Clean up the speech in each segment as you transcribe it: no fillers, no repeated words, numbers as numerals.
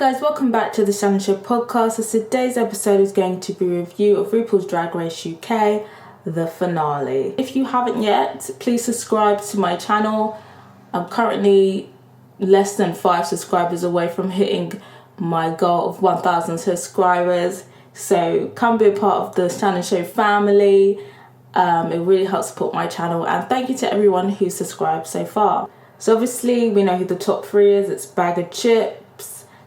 Guys, welcome back to the Shannon Show podcast. So today's episode is going to be a review of Rupaul'S Drag Race UK, the finale. If you haven't yet, please subscribe to my channel. I'm currently less than 5 subscribers away from hitting my goal of 1,000 subscribers. So come be a part of the Shannon Show family. It really helps support my channel, and thank you to everyone who's subscribed so far. So obviously we know who the top 3 is. It's Bag of Chips,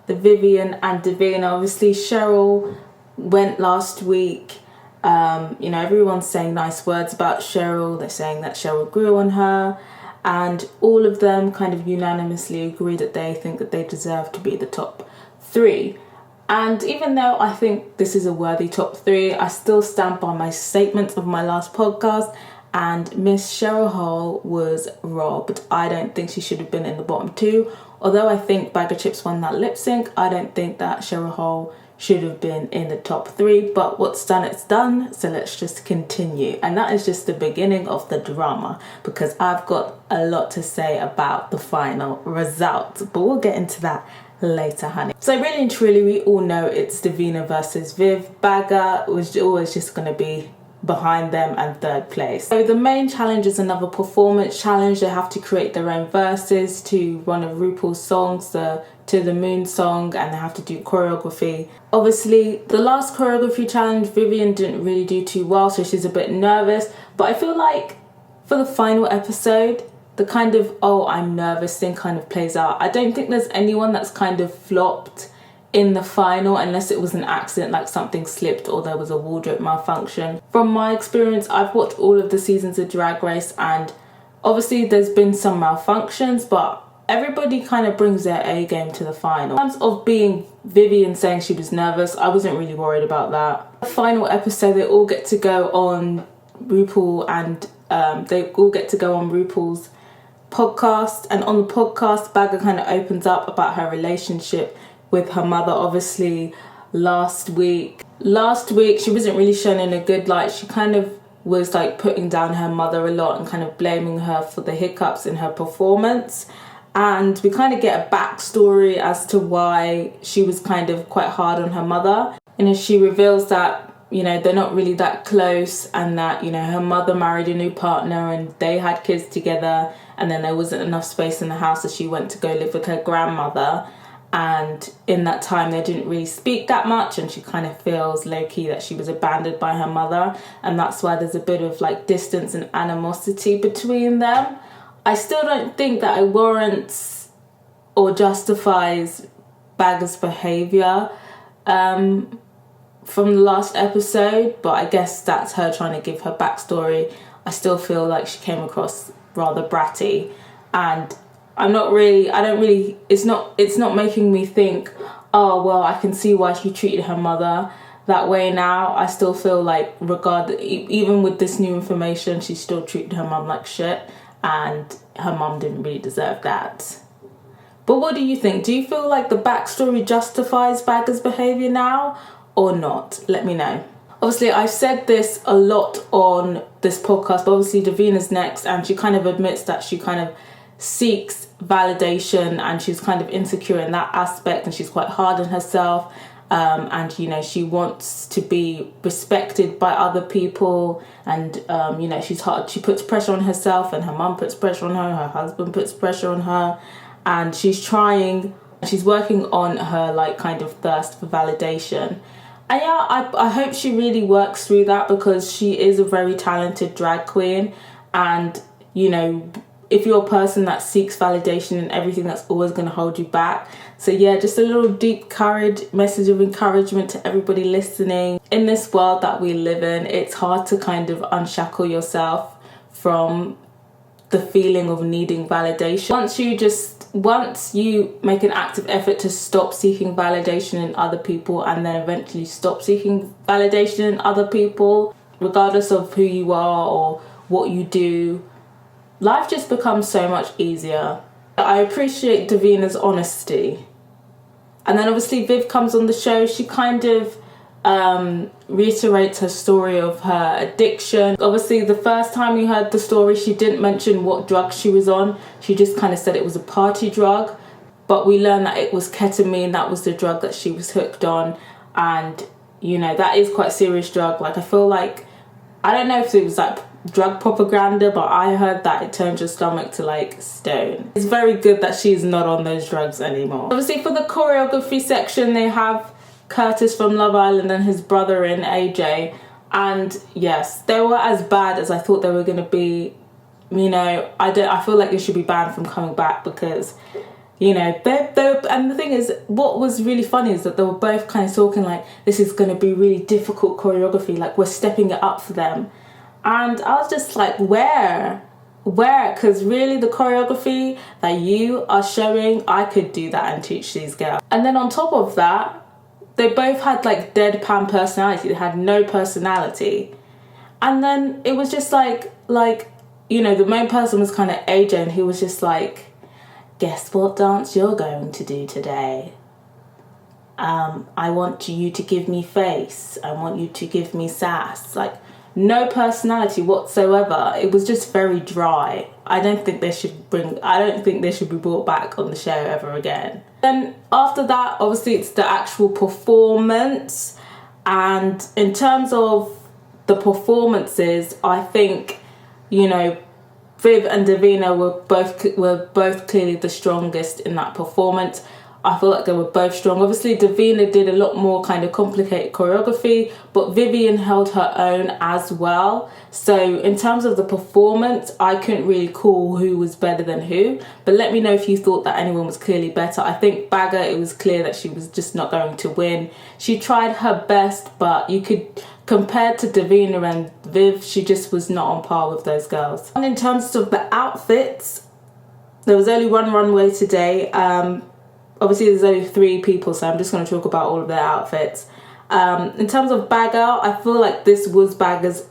the Vivian and Divina. Obviously Cheryl went last week. Everyone's saying nice words about Cheryl. They're saying that Cheryl grew on her, and all of them kind of unanimously agree that they think that they deserve to be the top 3. And even though I think this is a worthy top 3, I still stand by my statements of my last podcast, and Miss Cheryl Hole was robbed. I don't think she should have been in the bottom 2. Although I think Bag of Chips won that lip sync, I don't think that Cheryl Hole should have been in the top 3. But what's done, it's done. So let's just continue. And that is just the beginning of the drama, because I've got a lot to say about the final result. But we'll get into that later, honey. So really and truly, we all know it's Divina versus Viv. Bagger was always just going to be behind them and 3rd place. So the main challenge is another performance challenge. They have to create their own verses to one of Rupaul's songs, the To the Moon song, and they have to do choreography. Obviously, the last choreography challenge, Vivian didn't really do too well, so she's a bit nervous. But I feel like for the final episode, the kind of, oh, I'm nervous thing kind of plays out. I don't think there's anyone that's kind of flopped in the final, unless it was an accident, like something slipped or there was a wardrobe malfunction. From my experience, I've watched all of the seasons of Drag Race, and obviously there's been some malfunctions, but everybody kind of brings their A game to the final. In terms of being Vivian saying she was nervous, I wasn't really worried about that. The final episode, they all get to go on RuPaul, and they all get to go on RuPaul's podcast, and on the podcast, Bagger kind of opens up about her relationship with her mother. Obviously last week she wasn't really shown in a good light. She kind of was like putting down her mother a lot and kind of blaming her for the hiccups in her performance, and we kind of get a backstory as to why she was kind of quite hard on her mother. She reveals that they're not really that close, and that her mother married a new partner and they had kids together, and then there wasn't enough space in the house, so she went to go live with her grandmother. And in that time, they didn't really speak that much, and she kind of feels low-key that she was abandoned by her mother, and that's why there's a bit of like distance and animosity between them. I still don't think that it warrants or justifies Bagger's behaviour from the last episode, but I guess that's her trying to give her backstory. I still feel like she came across rather bratty, and it's not making me think, oh, well, I can see why she treated her mother that way now. I still feel like even with this new information, she still treated her mum like shit, and her mum didn't really deserve that. But what do you think? Do you feel like the backstory justifies Bagger's behaviour now or not? Let me know. Obviously, I've said this a lot on this podcast, but obviously Davina's next, and she kind of admits that she kind of seeks validation, and she's kind of insecure in that aspect, and she's quite hard on herself, and she wants to be respected by other people, and she's hard. She puts pressure on herself, and her mum puts pressure on her husband puts pressure on her, and she's working on her like kind of thirst for validation. And I hope she really works through that, because she is a very talented drag queen, and if you're a person that seeks validation in everything, that's always going to hold you back. So yeah, just a little deep message of encouragement to everybody listening. In this world that we live in, it's hard to kind of unshackle yourself from the feeling of needing validation. Once you make an active effort to stop seeking validation in other people, and then eventually stop seeking validation in other people, regardless of who you are or what you do, life just becomes so much easier. I appreciate Davina's honesty. And then obviously Viv comes on the show. She kind of reiterates her story of her addiction. Obviously, the first time we heard the story, she didn't mention what drug she was on. She just kind of said it was a party drug. but we learned that it was ketamine, that was the drug that she was hooked on. And, you know, that is quite a serious drug. Like, I feel like, I don't know if it was like drug propaganda, but I heard that it turns your stomach to like stone. It's very good that she's not on those drugs anymore. Obviously, for the choreography section, they have Curtis from Love Island and his brother in AJ. And yes, they were as bad as I thought they were going to be. You know, I feel like they should be banned from coming back because, you know, and the thing is, what was really funny is that they were both kind of talking like, this is going to be really difficult choreography, like we're stepping it up for them. And I was just like, where? Because really the choreography that you are showing, I could do that and teach these girls. And then on top of that, they both had like deadpan personality. They had no personality. And then it was just like, you know, the main person was kind of AJ, and he was just like, guess what dance you're going to do today? I want you to give me face. I want you to give me sass. Like, no personality whatsoever. It was just very dry. I don't think they should be brought back on the show ever again. Then after that, obviously it's the actual performance. And in terms of the performances, I think, you know, Viv and Divina were both clearly the strongest in that performance. I feel like they were both strong. Obviously, Divina did a lot more kind of complicated choreography, but Vivian held her own as well. So in terms of the performance, I couldn't really call who was better than who. But let me know if you thought that anyone was clearly better. I think Bagger, it was clear that she was just not going to win. She tried her best, but you could, compared to Divina and Viv, she just was not on par with those girls. And in terms of the outfits, there was only one runway today. Obviously, there's only 3 people, so I'm just going to talk about all of their outfits. In terms of Bagger, I feel like this was Bagger's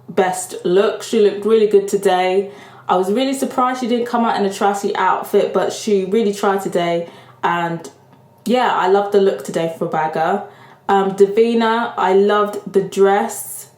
best look. She looked really good today. I was really surprised she didn't come out in a trashy outfit, but she really tried today. And yeah, I loved the look today for Bagger. Divina, I loved the dress.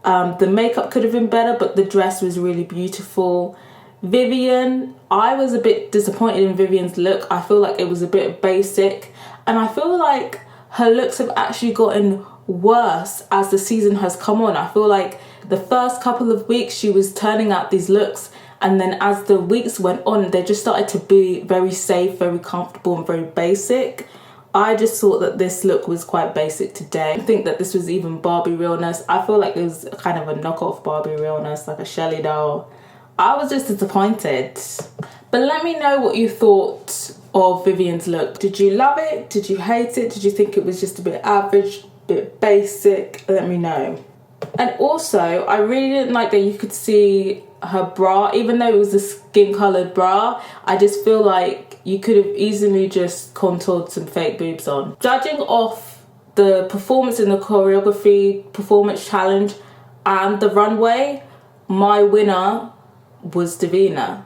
The makeup could have been better, but the dress was really beautiful. Vivian, I was a bit disappointed in Vivian's look. I feel like it was a bit basic, and I feel like her looks have actually gotten worse as the season has come on. I feel like the first couple of weeks she was turning out these looks, and then as the weeks went on, they just started to be very safe, very comfortable and very basic. I just thought that this look was quite basic today. I think that this was even Barbie Realness. I feel like it was kind of a knockoff Barbie Realness, like a Shelly doll. I was just disappointed. But let me know what you thought of Vivian's look. Did you love it? Did you hate it? Did you think it was just a bit average, a bit basic? Let me know. And also, I really didn't like that you could see her bra. Even though it was a skin-coloured bra, I just feel like you could have easily just contoured some fake boobs on. Judging off the performance in the choreography, performance challenge, and the runway, my winner was Divina,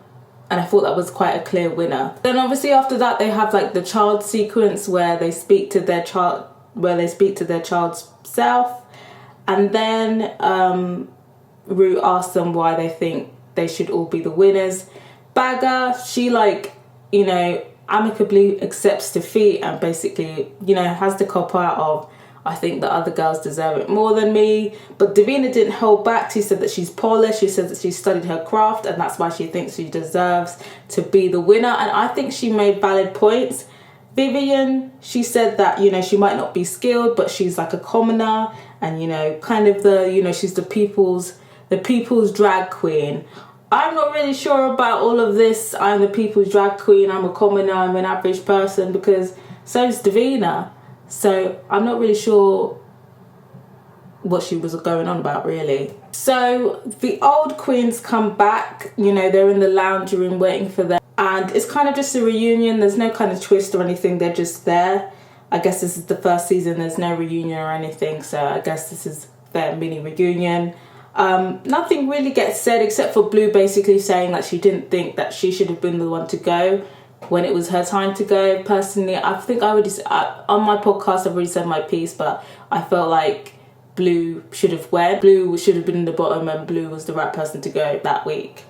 and I thought that was quite a clear winner. Then obviously after that they have like the child sequence where they speak to their child's self, and then Ru asks them why they think they should all be the winners. Bagger, she like, you know, amicably accepts defeat and basically, you know, has the cop out of, I think the other girls deserve it more than me. But Divina didn't hold back. She said that she's polished. She said that she studied her craft, and that's why she thinks she deserves to be the winner. And I think she made valid points. Vivian, she said that, you know, she might not be skilled, but she's like a commoner, and, you know, kind of the, you know, she's the people's drag queen. I'm not really sure about all of this. I'm the people's drag queen. I'm a commoner. I'm an average person, because so is Divina. So I'm not really sure what she was going on about, really. So the old queens come back, you know, they're in the lounge room waiting for them. And it's kind of just a reunion. There's no kind of twist or anything. They're just there. I guess this is the first season. There's no reunion or anything. So I guess this is their mini reunion. Nothing really gets said except for Blue basically saying that she didn't think that she should have been the one to go when it was her time to go. Personally, I think on my podcast I've already said my piece, but I felt like Blue should have went. Blue should have been in the bottom, and Blue was the right person to go that week.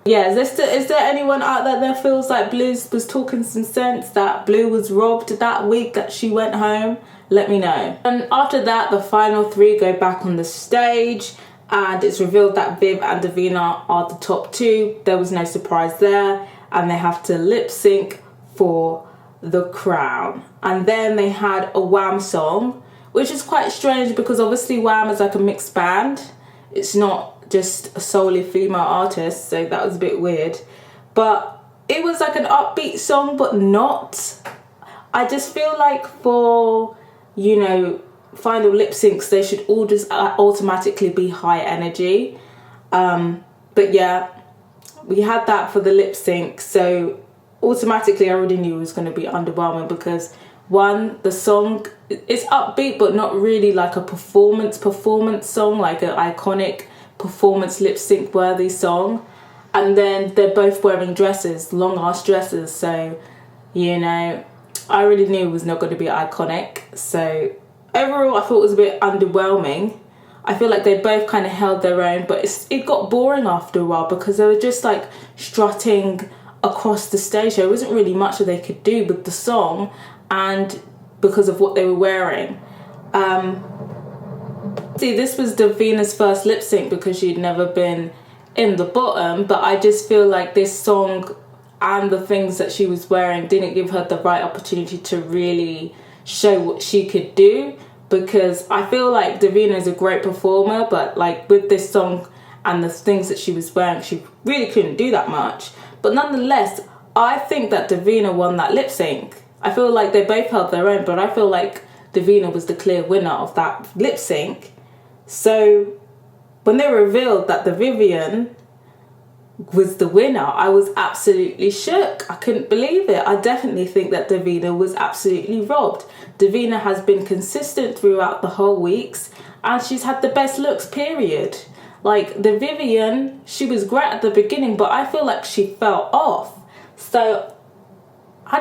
Yeah, is there anyone out there that feels like Blue was talking some sense, that Blue was robbed that week that she went home? Let me know. And after that, the final three go back on the stage, and it's revealed that Viv and Divina are the top two. There was no surprise there, and they have to lip sync for the crown. And then they had a Wham song, which is quite strange because obviously Wham is like a mixed band. It's not just a solely female artist, so that was a bit weird. But it was like an upbeat song, but not. I just feel like for, you know, final lip syncs, they should all just automatically be high energy. But yeah, we had that for the lip sync, so automatically I already knew it was going to be underwhelming because one, the song is upbeat but not really like a performance song, like an iconic performance lip sync worthy song. And then they're both wearing dresses, long ass dresses, so you know, I really knew it was not going to be iconic. So overall I thought it was a bit underwhelming. I feel like they both kind of held their own, but it got boring after a while because they were just like strutting across the stage. There wasn't really much that they could do with the song and because of what they were wearing. See, this was Divina's first lip sync because she'd never been in the bottom, but I just feel like this song and the things that she was wearing didn't give her the right opportunity to really show what she could do, because I feel like Divina is a great performer, but like with this song and the things that she was wearing, she really couldn't do that much. But nonetheless, I think that Divina won that lip sync. I feel like they both held their own, but I feel like Divina was the clear winner of that lip sync. So when they revealed that the Vivian was the winner, I was absolutely shook. I couldn't believe it. I definitely think that Divina was absolutely robbed. Divina has been consistent throughout the whole weeks and she's had the best looks, period. Like the Vivian, she was great at the beginning, but I feel like she fell off. So I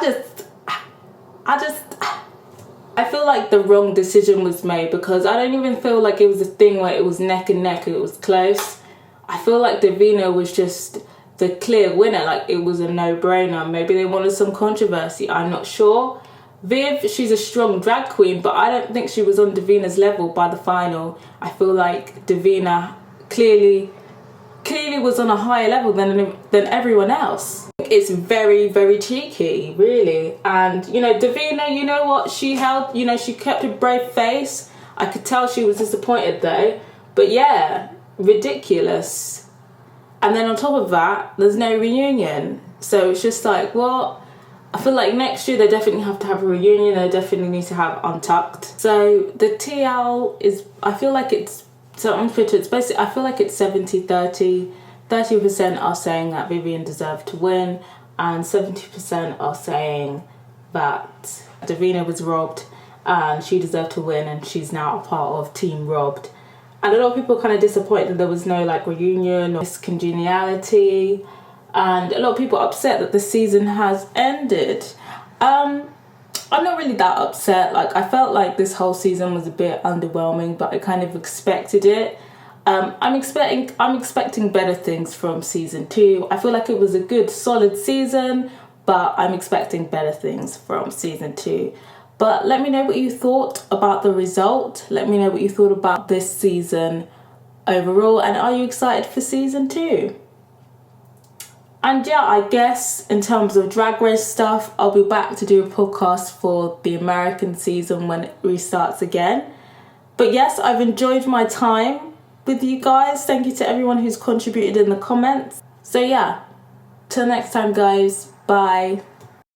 feel like the wrong decision was made because I don't even feel like it was a thing where it was neck and neck, it was close. I feel like Divina was just the clear winner, like it was a no-brainer. Maybe they wanted some controversy, I'm not sure. Viv, she's a strong drag queen, but I don't think she was on Divina's level by the final. I feel like Divina clearly was on a higher level than everyone else. It's very, very cheeky, really. And, you know, Divina, you know what? She held, you know, she kept a brave face. I could tell she was disappointed though. But yeah, ridiculous. And then on top of that, there's no reunion. So it's just like, what? I feel like next year they definitely have to have a reunion. They definitely need to have Untucked. So the TL is, I feel like it's, so on Twitter, it's basically, I feel like it's 70-30. 30% are saying that Vivian deserved to win, and 70% are saying that Divina was robbed and she deserved to win, and she's now a part of Team Robbed. And a lot of people are kind of disappointed that there was no like reunion or congeniality, and a lot of people are upset that the season has ended. I'm not really that upset. Like, I felt like this whole season was a bit underwhelming, but I kind of expected it. I'm expecting better things from season 2. I feel like it was a good, solid season, but I'm expecting better things from season 2. But let me know what you thought about the result. Let me know what you thought about this season overall, and are you excited for season 2? And yeah, I guess in terms of Drag Race stuff, I'll be back to do a podcast for the American season when it restarts again. But yes, I've enjoyed my time with you guys. Thank you to everyone who's contributed in the comments. So yeah, till next time guys, bye.